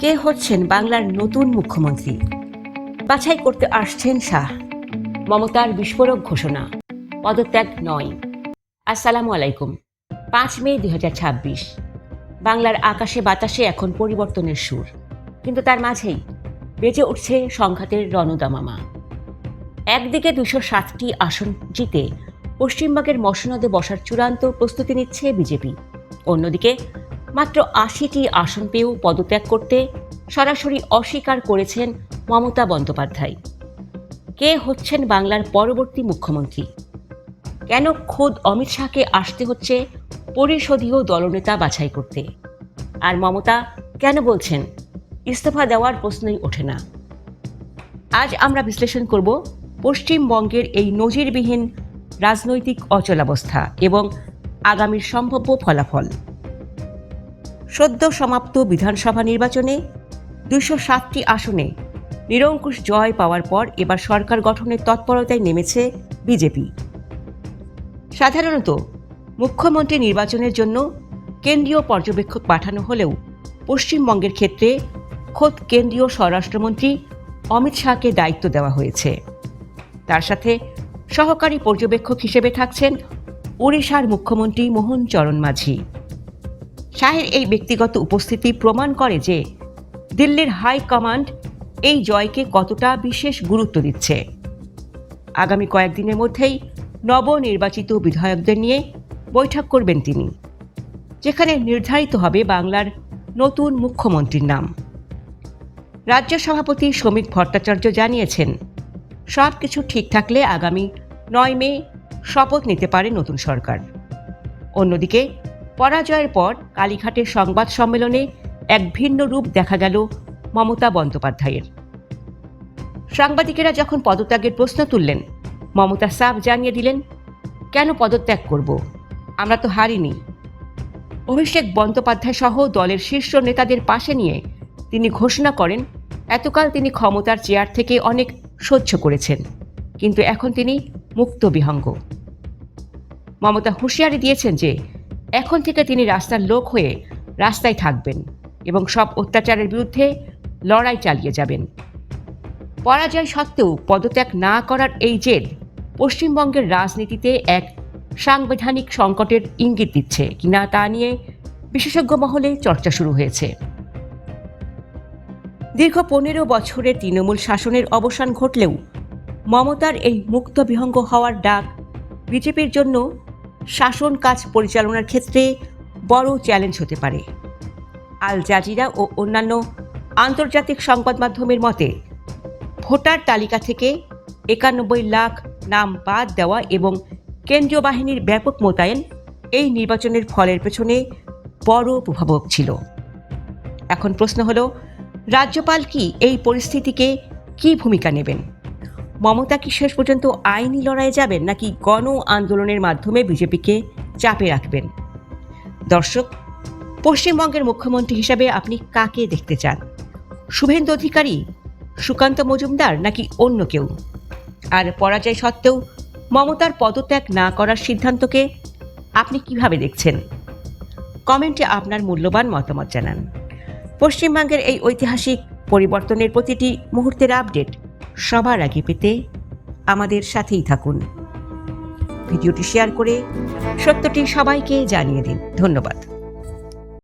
কে হচ্ছেন বাংলার নতুন মুখ্যমন্ত্রী? বাছাই করতে আসছেন শাহ। মমতার বিস্ফোরক ঘোষণা, পদত্যাগ নয়। আসসালামু আলাইকুম। 5 মে 2026। বাংলার আকাশে বাতাসে এখন পরিবর্তনের সুর, কিন্তু তার মাঝেই বেজে উঠছে সংঘাতের রণদামামা। একদিকে 207টি আসন জিতে পশ্চিমবঙ্গের মসনদে বসার চূড়ান্ত প্রস্তুতি নিচ্ছে বিজেপি, অন্যদিকে মাত্র 80টি আসন পেয়েও পদত্যাগ করতে সরাসরি অস্বীকার করেছেন মমতা বন্দ্যোপাধ্যায়। কে হচ্ছেন বাংলার পরবর্তী মুখ্যমন্ত্রী? কেন খোদ অমিত শাহকে আসতে হচ্ছে পরিষদীয় দলনেতা বাছাই করতে? আর মমতা কেন বলছেন ইস্তফা দেওয়ার প্রশ্নই ওঠে না? আজ আমরা বিশ্লেষণ করব পশ্চিমবঙ্গের এই নজিরবিহীন রাজনৈতিক অচলাবস্থা এবং আগামীর সম্ভাব্য ফলাফল। সদ্য সমাপ্ত বিধানসভা নির্বাচনে 207টি আসনে নিরঙ্কুশ জয় পাওয়ার পর এবার সরকার গঠনের তৎপরতায় নেমেছে বিজেপি। সাধারণত মুখ্যমন্ত্রী নির্বাচনের জন্য কেন্দ্রীয় পর্যবেক্ষক পাঠানো হলেও পশ্চিমবঙ্গের ক্ষেত্রে খোদ কেন্দ্রীয় স্বরাষ্ট্রমন্ত্রী অমিত শাহকে দায়িত্ব দেওয়া হয়েছে। তার সাথে সহকারী পর্যবেক্ষক হিসেবে থাকছেন ওড়িশার মুখ্যমন্ত্রী মোহন চরণ মাঝি। শাহের এই ব্যক্তিগত উপস্থিতি প্রমাণ করে যে দিল্লির হাইকমান্ড এই জয়কে কতটা বিশেষ গুরুত্ব দিচ্ছে। আগামী কয়েকদিনের মধ্যেই নবনির্বাচিত বিধায়কদের নিয়ে বৈঠক করবেন তিনি, যেখানে নির্ধারিত হবে বাংলার নতুন মুখ্যমন্ত্রীর নাম। রাজ্য সভাপতি শ্রমিক ভট্টাচার্য জানিয়েছেন, সব কিছু ঠিক থাকলে আগামী 9 মে শপথ নিতে পারে নতুন সরকার। অন্যদিকে পরাজয়ের পর কালীঘাটের সংবাদ সম্মেলনে এক ভিন্ন রূপ দেখা গেল মমতা বন্দ্যোপাধ্যায়ের। সাংবাদিকেরা যখন পদত্যাগের প্রশ্ন তুললেন, মমতা সাফ জানিয়ে দিলেন, কেন পদত্যাগ করব, আমরা তো হারিনি। অভিষেক বন্দ্যোপাধ্যায় সহ দলের শীর্ষ নেতাদের পাশে নিয়ে তিনি ঘোষণা করেন, এতকাল তিনি ক্ষমতার চেয়ার থেকে অনেক সহ্য করেছেন, কিন্তু এখন তিনি মুক্ত বিহঙ্গ। মমতা হুঁশিয়ারি দিয়েছেন যে এখন থেকে তিনি রাস্তার লোক হয়ে রাস্তায় থাকবেন এবং সব অত্যাচারের বিরুদ্ধে লড়াই চালিয়ে যাবেন। পরাজয় সত্ত্বেও পদত্যাগ না করার এই জেদ পশ্চিমবঙ্গের রাজনীতিতে এক সাংবিধানিক সংকটের ইঙ্গিত দিচ্ছে কিনা তা নিয়ে বিশেষজ্ঞ মহলে চর্চা শুরু হয়েছে। দীর্ঘ 15 বছরের তৃণমূল শাসনের অবসান ঘটলেও মমতার এই মুক্ত বিহঙ্গ হওয়ার ডাক বিজেপির জন্য শাসন কাজ পরিচালনার ক্ষেত্রে বড় চ্যালেঞ্জ হতে পারে। আল জাজিরা ও অন্যান্য আন্তর্জাতিক সংবাদ মাধ্যমের মতে ভোটার তালিকা থেকে 91 লাখ নাম বাদ দেওয়া এবং কেন্দ্রীয় বাহিনীর ব্যাপক মোতায়েন এই নির্বাচনের ফলের পেছনে বড় প্রভাবক ছিল। এখন প্রশ্ন হলো, রাজ্যপাল কি এই পরিস্থিতিকে কি ভূমিকা নেবেন? মমতা কি শেষ পর্যন্ত আইনি লড়াইয়ে যাবেন নাকি গণ আন্দোলনের মাধ্যমে বিজেপিকে চাপে রাখবেন? দর্শক, পশ্চিমবঙ্গের মুখ্যমন্ত্রী হিসাবে আপনি কাকে দেখতে চান? শুভেন্দু অধিকারী, সুকান্ত মজুমদার নাকি অন্য কেউ? আর পরাজয় সত্ত্বেও মমতার পদত্যাগ না করার সিদ্ধান্তকে আপনি কিভাবে দেখছেন? কমেন্টে আপনার মূল্যবান মতামত জানান। পশ্চিমবঙ্গের এই ঐতিহাসিক পরিবর্তনের প্রতিটি মুহূর্তের আপডেট সবার আগে পেতে আমাদের সাথেই থাকুন। ভিডিওটি শেয়ার করে সত্যটি সবাইকে জানিয়ে দিন। ধন্যবাদ।